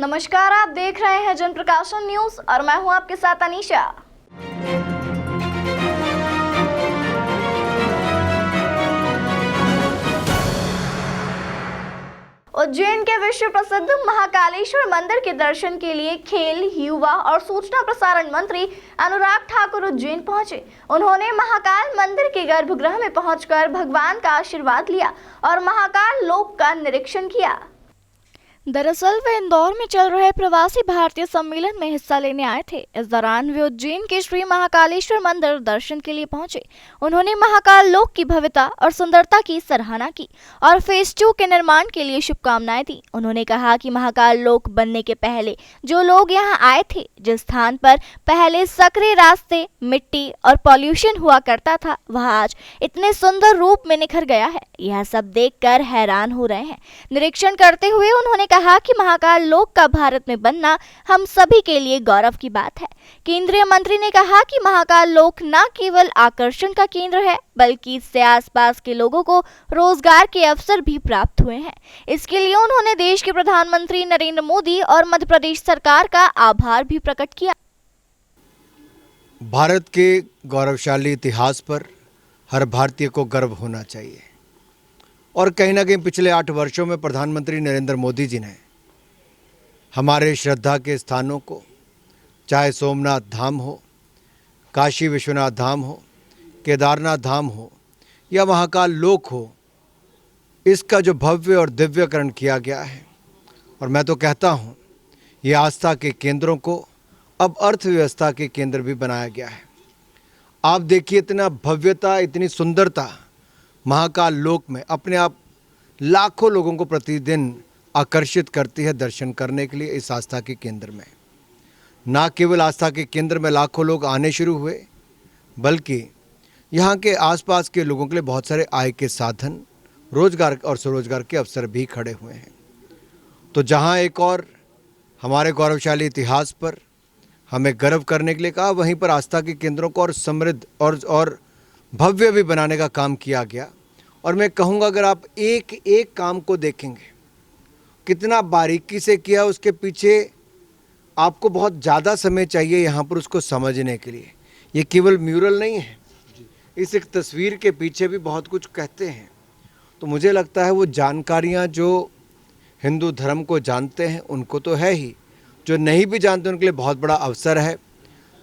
नमस्कार, आप देख रहे हैं जन प्रकाशन न्यूज और मैं हूं आपके साथ अनीशा। उज्जैन के विश्व प्रसिद्ध महाकालेश्वर मंदिर के दर्शन के लिए खेल, युवा और सूचना प्रसारण मंत्री अनुराग ठाकुर उज्जैन पहुंचे। उन्होंने महाकाल मंदिर के गर्भगृह में पहुंचकर भगवान का आशीर्वाद लिया और महाकाल लोक का निरीक्षण किया। दरअसल वे इंदौर में चल रहे प्रवासी भारतीय सम्मेलन में हिस्सा लेने आए थे। इस दौरान वे उज्जैन के श्री महाकालेश्वर मंदिर दर्शन के लिए पहुंचे। उन्होंने महाकाल लोक की भव्यता और सुंदरता की सराहना की और फेज 2 के निर्माण के लिए शुभकामनाएं दी। उन्होंने कहा कि महाकाल लोक बनने के पहले जो लोग यहां आए थे, जिस स्थान पर पहले सकरे रास्ते, मिट्टी और पॉल्यूशन हुआ करता था, वह आज इतने सुंदर रूप में निखर गया है। यह सब देखकर हैरान हो रहे हैं। निरीक्षण करते हुए उन्होंने कहा कि महाकाल लोक का भारत में बनना हम सभी के लिए गौरव की बात है। केंद्रीय मंत्री ने कहा कि महाकाल लोक न केवल आकर्षण का केंद्र है, बल्कि इससे आसपास के लोगों को रोजगार के अवसर भी प्राप्त हुए हैं। इसके लिए उन्होंने देश के प्रधानमंत्री नरेंद्र मोदी और मध्य प्रदेश सरकार का आभार भी प्रकट किया। भारत के गौरवशाली इतिहास पर हर भारतीय को गर्व होना चाहिए और कहीं ना कहीं पिछले 8 वर्षों में प्रधानमंत्री नरेंद्र मोदी जी ने हमारे श्रद्धा के स्थानों को, चाहे सोमनाथ धाम हो, काशी विश्वनाथ धाम हो, केदारनाथ धाम हो या महाकाल लोक हो, इसका जो भव्य और दिव्यकरण किया गया है। और मैं तो कहता हूँ ये आस्था के केंद्रों को अब अर्थव्यवस्था के केंद्र भी बनाया गया है। आप देखिए, इतना भव्यता, इतनी सुंदरता महाकाल लोक में अपने आप लाखों लोगों को प्रतिदिन आकर्षित करती है दर्शन करने के लिए। इस आस्था के केंद्र में ना केवल आस्था के केंद्र में लाखों लोग आने शुरू हुए, बल्कि यहाँ के आसपास के लोगों के लिए बहुत सारे आय के साधन, रोजगार और स्वरोजगार के अवसर भी खड़े हुए हैं। तो जहाँ एक और हमारे गौरवशाली इतिहास पर हमें गर्व करने के लिए कहा, वहीं पर आस्था के केंद्रों को और समृद्ध और भव्य भी बनाने का काम किया गया। और मैं कहूँगा, अगर आप एक एक काम को देखेंगे कितना बारीकी से किया, उसके पीछे आपको बहुत ज़्यादा समय चाहिए यहाँ पर उसको समझने के लिए। ये केवल म्यूरल नहीं है, इस एक तस्वीर के पीछे भी बहुत कुछ कहते हैं। तो मुझे लगता है वो जानकारियाँ जो हिंदू धर्म को जानते हैं उनको तो है ही, जो नहीं भी जानते उनके लिए बहुत बड़ा अवसर है,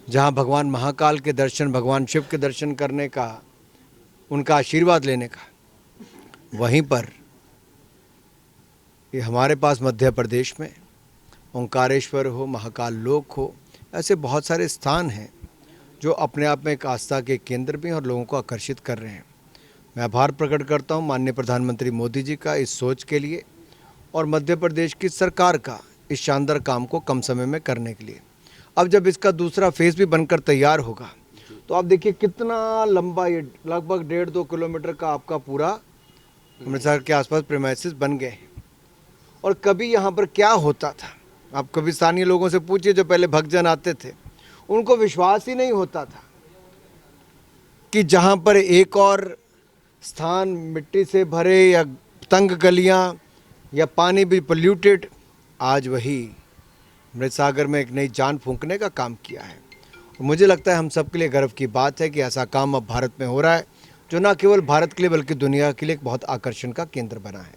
जहाँ भगवान महाकाल के दर्शन, भगवान शिव के दर्शन करने का, उनका आशीर्वाद लेने का। वहीं पर ये हमारे पास मध्य प्रदेश में ओंकारेश्वर हो, महाकाल लोक हो, ऐसे बहुत सारे स्थान हैं जो अपने आप में एक आस्था के केंद्र भी हैं और लोगों को आकर्षित कर रहे हैं। मैं आभार प्रकट करता हूं माननीय प्रधानमंत्री मोदी जी का इस सोच के लिए और मध्य प्रदेश की सरकार का इस शानदार काम को कम समय में करने के लिए। अब जब इसका दूसरा फेज़ भी बनकर तैयार होगा तो आप देखिए कितना लंबा, ये लगभग 1.5-2 किलोमीटर का आपका पूरा अमृतसर के आसपास प्रीमाइसेस बन गए हैं। और कभी यहाँ पर क्या होता था, आप कभी स्थानीय लोगों से पूछिए जो पहले भक्तजन आते थे, उनको विश्वास ही नहीं होता था कि जहाँ पर एक और स्थान मिट्टी से भरे या तंग गलियाँ या पानी भी पोल्यूटेड, आज वही अमृत सागर में एक नई जान फूंकने का काम किया है। मुझे लगता है हम सबके लिए गर्व की बात है कि ऐसा काम अब भारत में हो रहा है, जो न केवल भारत के लिए बल्कि दुनिया के लिए एक बहुत आकर्षण का केंद्र बना है।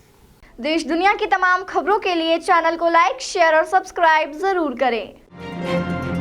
देश दुनिया की तमाम खबरों के लिए चैनल को लाइक, शेयर और सब्सक्राइब जरूर करें।